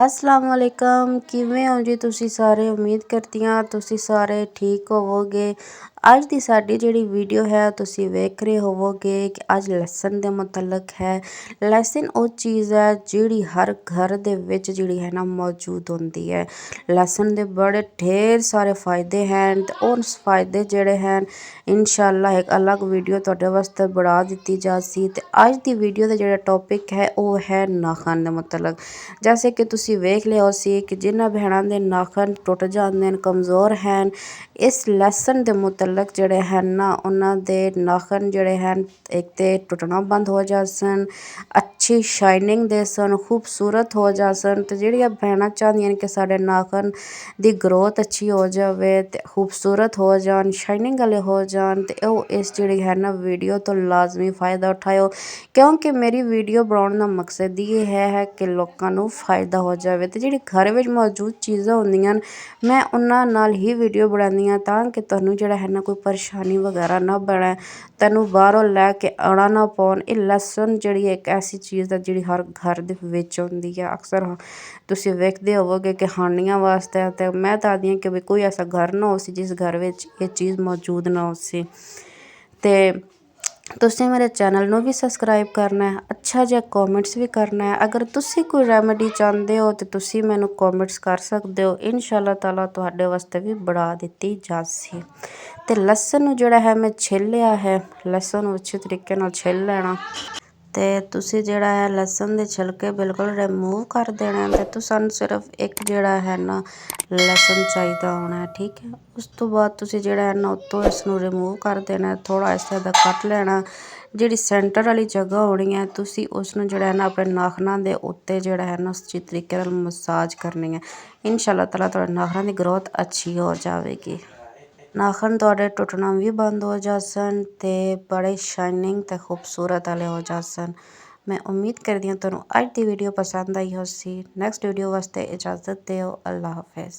असलामुअलैकुम किवें हो जी तुसी सारे। उम्मीद करती हाँ तुसी सारे ठीक होवोगे। अज की साडी जिहड़ी वीडियो है तुसी वेख रहे होवोगे कि अज लैसन दे मुतलक है। लैसन वो चीज़ है जिहड़ी हर घर दे विच जिहड़ी है ना मौजूद होंदी है। लैसन दे बड़े ढेर सारे फ़ायदे हैं ते उस फ़ायदे जिहड़े हैं इंशाअल्लाह एक अलग वीडियो तुहाडे वास्ते बना दित्ती जासी। ते अज दी वीडियो दा जिहड़ा टॉपिक है वो है नाखन दे मुतलक। जैसे कि तुसी वेख लिया सी कि जिन्हां भैणां दे नाखन टुट जांदे ने कमज़ोर हैं इस लैसन दे मुतलक जिहड़े हैं ना उन्हां दे नाखन जिहड़े हैं एक ते टुटना बंद हो जासन, अच्छी शाइनिंग दे सन, खूबसूरत हो जासन। ते जिहड़ियां भैणां चाहंदियां कि साडे नाखन दी ग्रोथ अच्छी हो जावे ते खूबसूरत हो जान, शाइनिंग वाले हो जान ते ओह इस जिहड़ी है ना वीडियो तो लाजमी फ़ायदा उठाओ क्योंकि मेरी वीडियो बनाने का मकसद ये है कि लोगों को फ़ायदा हो जाए। तो जी घर में मौजूद चीज़ां होंदियां मैं उन्हां नाल ही वीडियो बनानी हाँ ताकि तुहानूं जिहड़ा है ना कोई परेशानी वगैरह ना बने, तैनूं बाहरों लैके आना ना पौन। ये लहसुन जिहड़ी एक ऐसी चीज़ है जिहड़ी हर घर दे विच होंदी है। अक्सर तुसीं वेखदे होवोगे कि हानियां वास्ते ते मैं दसदी हाँ कि भी कोई ऐसा घर ना हो सी जिस घर विच ये चीज़ मौजूद ना हो सी। ते तुसीं मेरे चैनल नूं भी सबसक्राइब करना है, अच्छा जिहा कॉमेंट्स भी करना है। अगर तुसीं कोई रैमेडी चाहते हो तो तुसीं मैनूं कॉमेंट्स कर सकते हो, इंशाअल्लाह ताला तुहाडे वास्ते भी बना दित्ती जासी। ते लहसुन नूं जिहड़ा है मैं छिल लिया है, लहसुन नूं अच्छे तरीके नाल छिल लैना ते तुसीं जिहड़ा है लहसुन दे छिलके बिल्कुल रिमूव कर देने ते तुसां सिर्फ एक जिहड़ा है ना लहसुन चाहिदा होना है, ठीक है। उस तो बाद तुसीं जिहड़ा है ना उत्तों इसनूं रिमूव कर देना, थोड़ा इस तरह दा कट लेना। जिहड़ी सेंटर वाली जगह होनी है तुसीं उसनूं जिहड़ा है ना अपने नाखनां दे उत्ते जिहड़ा है ना अच्छी तरीके नाल मसाज करनी है। इंशाअल्लाह ताला तुहाडे नाखनां दी ग्रोथ अच्छी हो जाएगी। नाखन तुहाडे टुटना भी बंद हो जासन ते बड़े शाइनिंग ते खूबसूरत वाले हो जासन। मैं उम्मीद करदी हाँ तुहानूं अज दी वीडियो पसंद आई होसी। नैक्सट वीडियो वास्ते इजाज़त दिओ। अल्लाह हाफिज़।